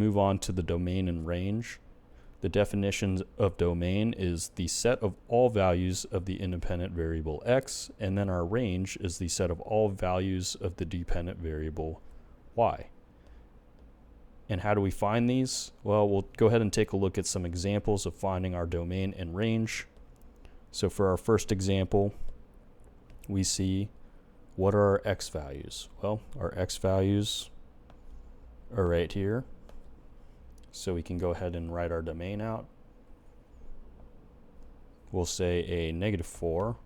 Move on to the domain and range. The definition of domain is the set of all values of the independent variable x, and then our range is the set of all values of the dependent variable y. And how do we find these? Well, we'll go ahead and take a look at some examples of finding our domain and range. So for our first example, we see, what are our x values? Well, our x values are right here. So we can go ahead and write our domain out. We'll say a -4,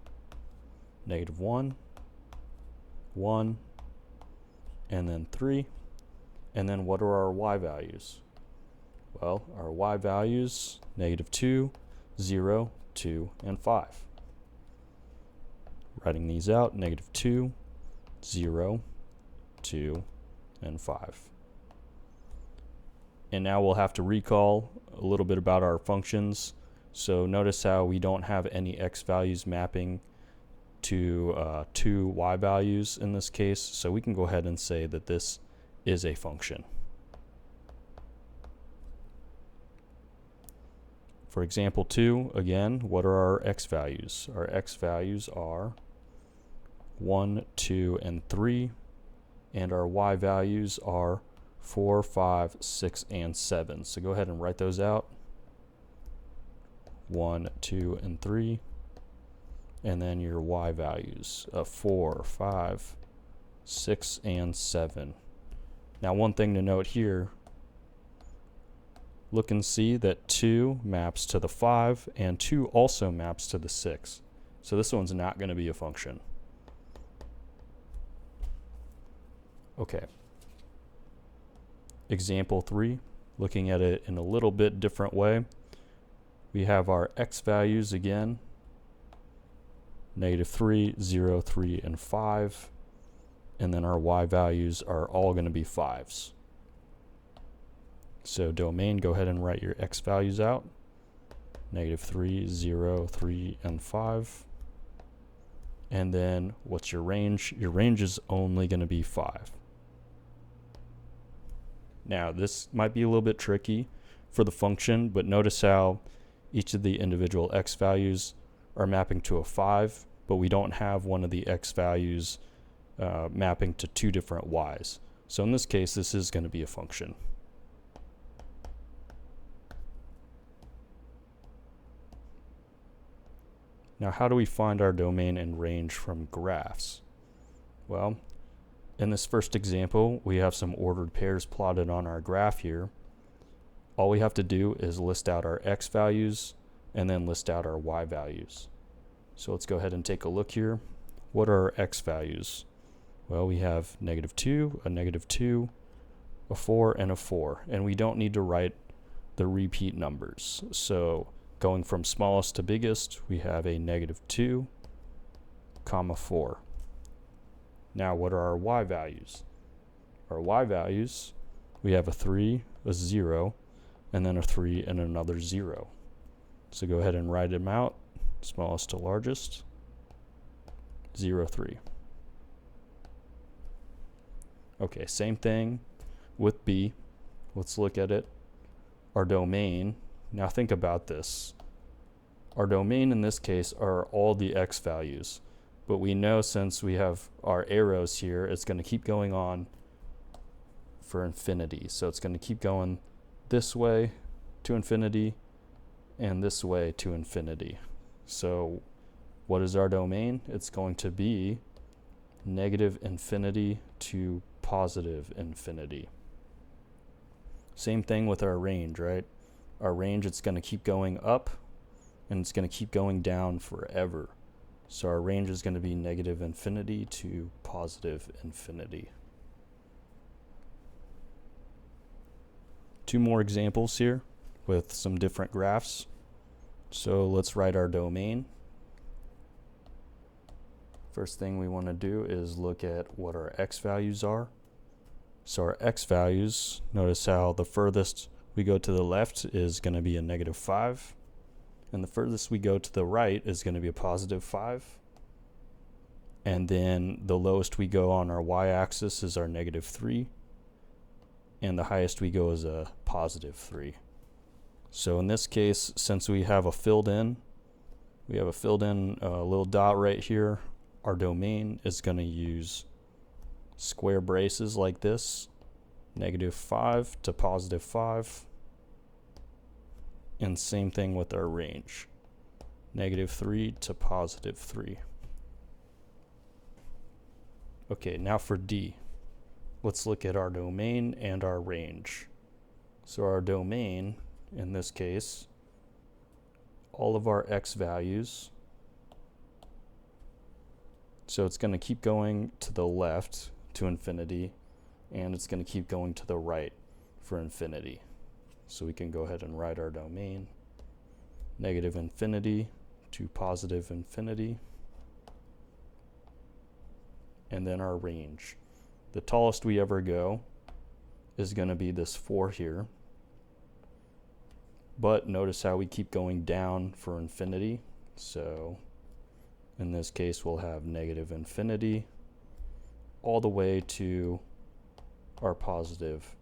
-1, 1, and then 3. And then what are our y values? Well, our y values, -2, 0, 2, and 5. Writing these out, -2, 0, 2, and 5. And now we'll have to recall a little bit about our functions. So notice how we don't have any x values mapping to two y values in this case. So we can go ahead and say that this is a function. For example 2, again, what are our x values? Our x values are 1, 2, and 3, and our y values are 4, 5, 6, and 7. So go ahead and write those out. 1, 2, and 3. And then your y values of 4, 5, 6, and 7. Now one thing to note here, look and see that 2 maps to the 5 and 2 also maps to the 6. So this one's not going to be a function. Okay. Example 3, looking at it in a little bit different way. We have our x values again, -3, 0, 3, and 5. And then our y values are all going to be 5s. So domain, go ahead and write your x values out. -3, 0, 3, and 5. And then what's your range? Your range is only going to be 5. Now this might be a little bit tricky for the function, but notice how each of the individual x values are mapping to a 5, but we don't have one of the x values mapping to two different y's. So in this case, this is going to be a function. Now how do we find our domain and range from graphs? Well, in this first example, we have some ordered pairs plotted on our graph here. All we have to do is list out our x values and then list out our y values. So let's go ahead and take a look here. What are our x values? Well, we have -2, a -2, a 4, and a 4. And we don't need to write the repeat numbers. So going from smallest to biggest, we have a -2, comma 4. Now what are our y values? Our y values, we have a 3, a 0, and then a 3 and another 0. So go ahead and write them out, smallest to largest, 0, 3. Okay, same thing with b. Let's look at it. Our domain, now think about this. Our domain in this case are all the x values. But we know since we have our arrows here, it's going to keep going on for infinity. So it's going to keep going this way to infinity and this way to infinity. So what is our domain? It's going to be -infinity to +infinity. Same thing with our range, right? Our range, it's going to keep going up and it's going to keep going down forever. So our range is going to be -infinity to +infinity. Two more examples here with some different graphs. So let's write our domain. First thing we want to do is look at what our x values are. So our x values, notice how the furthest we go to the left is going to be a -5. And the furthest we go to the right is going to be a +5. And then the lowest we go on our y-axis is our -3. And the highest we go is a positive 3. So in this case, since we have a filled in little dot right here, our domain is going to use square braces like this, -5 to +5, and same thing with our range, -3 to +3. Okay, now for D, let's look at our domain and our range. So our domain, in this case, all of our x values, so it's going to keep going to the left to infinity, and it's going to keep going to the right for infinity. So we can go ahead and write our domain, -infinity to +infinity, and then our range. The tallest we ever go is going to be this 4 here, but notice how we keep going down for infinity. So in this case, we'll have -infinity all the way to our +2.